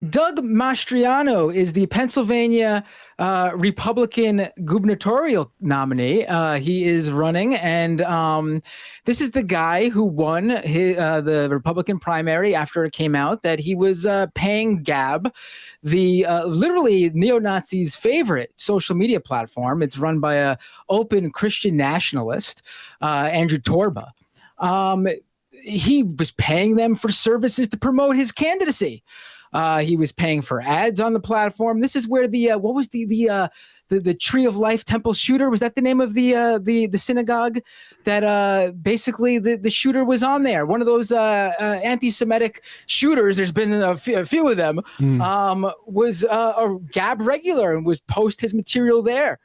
Doug Mastriano is the Pennsylvania Republican gubernatorial nominee. He is running, and this is the guy who won the Republican primary after it came out that he was paying Gab, the literally neo-Nazis' favorite social media platform. It's run by a open Christian nationalist, Andrew Torba. He was paying them for services to promote his candidacy. He was paying for ads on the platform. This is where the what was the Tree of Life Temple shooter? Was that the name of the synagogue that basically the shooter was on there? One of those anti-Semitic shooters. There's been a few of them. Was a Gab regular and was post his material there.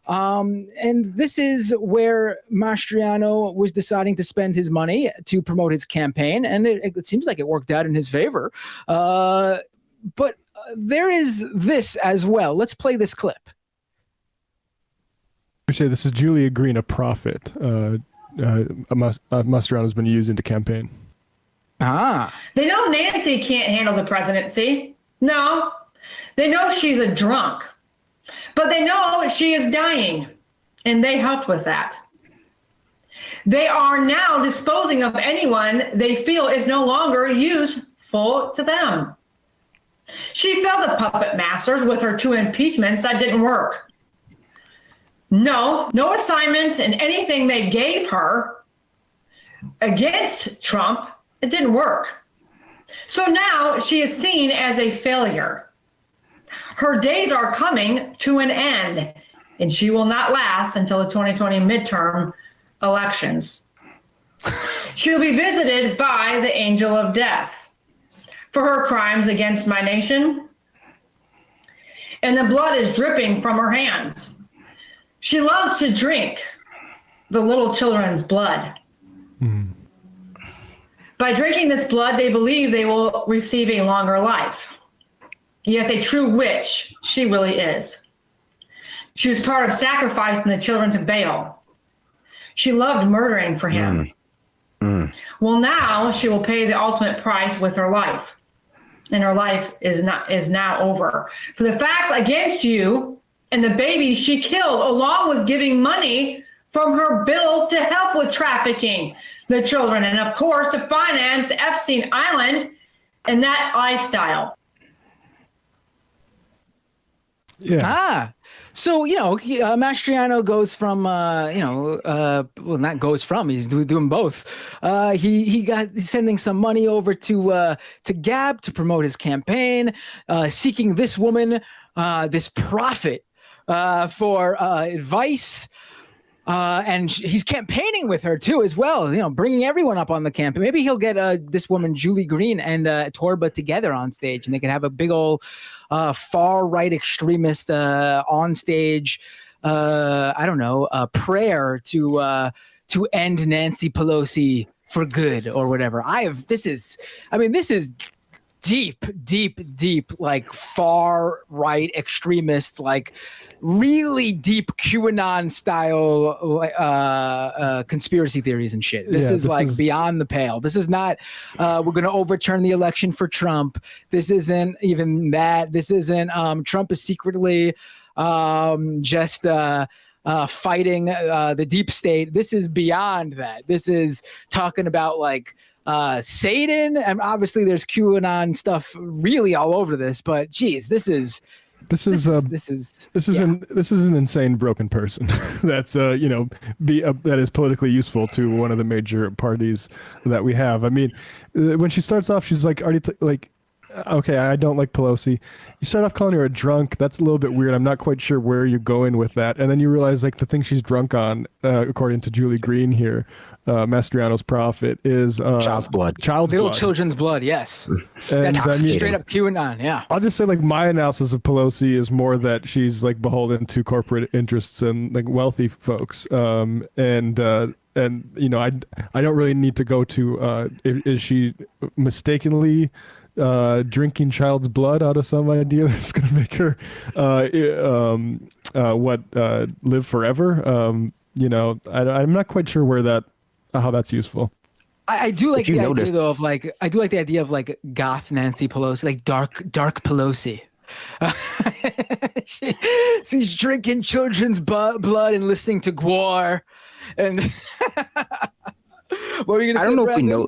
And this is where Mastriano was deciding to spend his money to promote his campaign, and it seems like it worked out in his favor. But there is this as well. Let's play this clip. This is Julia Green, a prophet. Mastriano's been using to campaign. They know Nancy can't handle the presidency. No, they know she's a drunk. But they know she is dying, and they helped with that. They are now disposing of anyone they feel is no longer useful to them. She failed the puppet masters with her 2 impeachments that didn't work. No assignment and anything they gave her against Trump, it didn't work. So now she is seen as a failure. Her days are coming to an end, and she will not last until the 2020 midterm elections. She will be visited by the angel of death for her crimes against my nation, and the blood is dripping from her hands. She loves to drink the little children's blood. By drinking this blood, they believe they will receive a longer life. Yes, a true witch, she really is. She was part of sacrificing the children to Baal. She loved murdering for him. Well, now she will pay the ultimate price with her life. And her life is now over. For the facts against you and the babies she killed, along with giving money from her bills to help with trafficking the children, and of course to finance Epstein Island and that lifestyle. Yeah. So, Mastriano goes from, well, not goes from, he's doing both. He got sending some money over to Gab to promote his campaign, seeking this woman, this prophet, for advice. And he's campaigning with her too, as well, bringing everyone up on the campaign. Maybe he'll get this woman, Julie Green, and Torba together on stage, and they can have a big old far right extremist on stage. I don't know, prayer to end Nancy Pelosi for good or whatever. This is deep, like far right extremist, like really deep QAnon style conspiracy theories and shit. This is beyond the pale. This is not we're going to overturn the election for Trump. This isn't even that. This isn't Trump is secretly just fighting the deep state. This is beyond that. This is talking about like Seder, and obviously there's QAnon stuff really all over this, but geez, this is an insane broken person that's that is politically useful to one of the major parties that we have. I mean, when she starts off, she's like okay, I don't like Pelosi. You start off calling her a drunk. That's a little bit weird. I'm not quite sure where you're going with that. And then you realize like the thing she's drunk on, according to Julie Green here, Mastriano's prophet, is child's blood. Little children's blood, yes. That's straight up QAnon, yeah. I'll just say like my analysis of Pelosi is more that she's like beholden to corporate interests and like wealthy folks. And I don't really need to go to is she mistakenly drinking child's blood out of some idea that's going to make her live forever. I'm not quite sure how that's useful. I do like If you the noticed- idea though of like I do like the idea of like goth Nancy Pelosi, like dark Pelosi. She's drinking children's blood and listening to Gwar. And what were you gonna say? I don't know if we Brandon? know.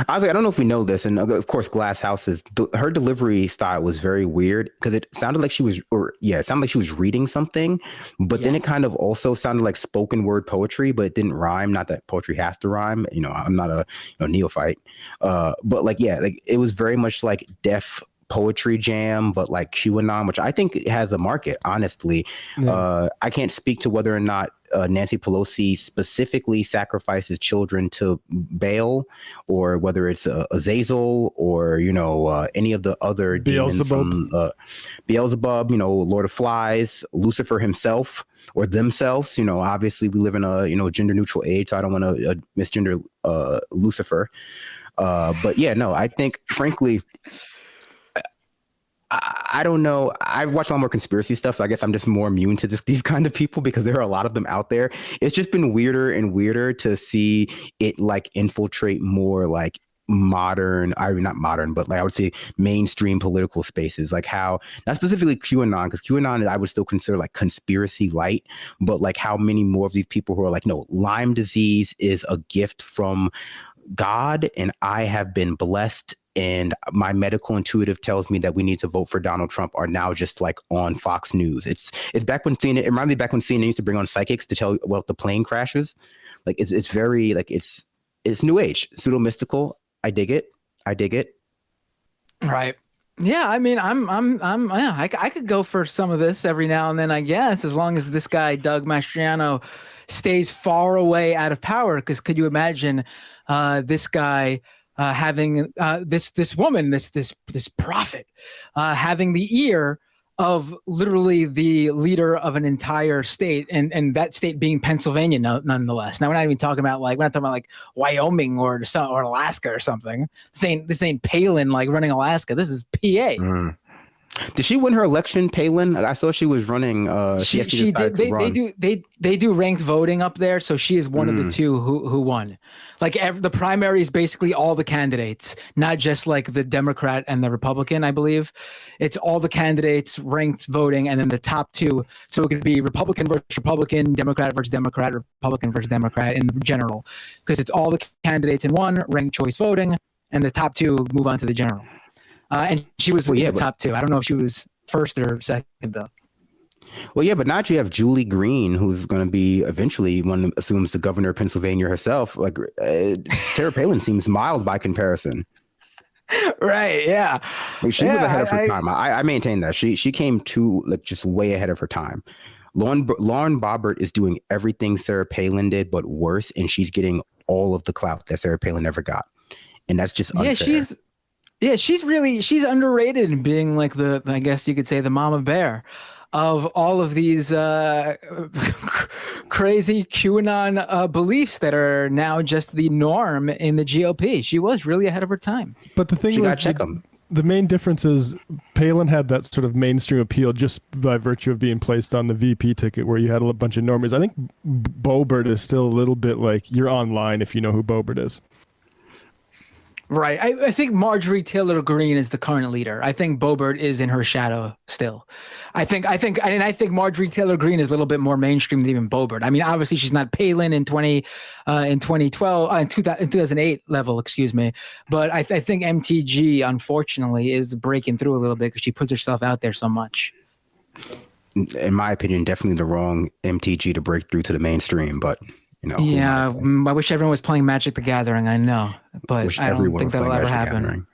I don't know if we know this, and of course, Glass House's her delivery style was very weird because it sounded like she was, it sounded like she was reading something, but then it kind of also sounded like spoken word poetry, but it didn't rhyme. Not that poetry has to rhyme, I'm not a neophyte, but like it was very much like deaf poetry jam, but like QAnon, which I think it has a market. Honestly, I can't speak to whether or not Nancy Pelosi specifically sacrifices children to Baal, or whether it's Azazel, or any of the other demons from Beelzebub, Lord of Flies, Lucifer himself, or themselves. Obviously we live in a gender neutral age, so I don't want to misgender Lucifer. But yeah, no, I think frankly, I don't know. I've watched a lot more conspiracy stuff, so I guess I'm just more immune to these kind of people because there are a lot of them out there. It's just been weirder and weirder to see it like infiltrate more like modern, not modern, but like I would say mainstream political spaces, like how, not specifically QAnon, because QAnon I would still consider like conspiracy light, but like how many more of these people who are like, no, Lyme disease is a gift from God and I have been blessed, and my medical intuitive tells me that we need to vote for Donald Trump, are now just like on Fox News. It's back when CNN, it reminds me back when CNN used to bring on psychics to tell about the plane crashes. Like it's very like it's new age, pseudo mystical. I dig it. Right. Yeah, I mean, I could go for some of this every now and then, I guess, as long as this guy Doug Mastriano stays far away out of power. Because could you imagine this guy having this woman, this prophet, having the ear of literally the leader of an entire state, and that state being Pennsylvania, nonetheless. Now we're not even talking about like Wyoming or Alaska or something. This ain't Palin like running Alaska. This is PA. Did she win her election, Palin? I saw she was running. She did. They do ranked voting up there, so she is one of the two who won. Like the primary is basically all the candidates, not just like the Democrat and the Republican. I believe it's all the candidates ranked voting, and then the top two. So it could be Republican versus Republican, Democrat versus Democrat, Republican versus Democrat in general, because it's all the candidates in one ranked choice voting, and the top two move on to the general. And she was the top two. I don't know if she was first or second, though. Well, yeah, but now you have Julie Green, who's going to be eventually, one assumes, the governor of Pennsylvania herself. Like Sarah Palin seems mild by comparison. Right? Yeah. Like, she was ahead of her time. I maintain that she came just way ahead of her time. Lauren Boebert is doing everything Sarah Palin did, but worse, and she's getting all of the clout that Sarah Palin never got, and that's just unfair. Yeah, she's underrated in being like I guess you could say, the mama bear of all of these crazy QAnon beliefs that are now just the norm in the GOP. She was really ahead of her time. But the thing you gotta check them. The main difference is Palin had that sort of mainstream appeal just by virtue of being placed on the VP ticket, where you had a bunch of normies. I think Boebert is still a little bit like, you're online if you know who Boebert is. Right. I think Marjorie Taylor Greene is the current leader. I think Boebert is in her shadow still. I think Marjorie Taylor Greene is a little bit more mainstream than even Boebert. I mean, obviously she's not Palin in 2008 level, excuse me. But I think MTG, unfortunately, is breaking through a little bit because she puts herself out there so much. In my opinion, definitely the wrong MTG to break through to the mainstream, but yeah, I wish everyone was playing Magic the Gathering. I know, but I don't think that'll ever happen.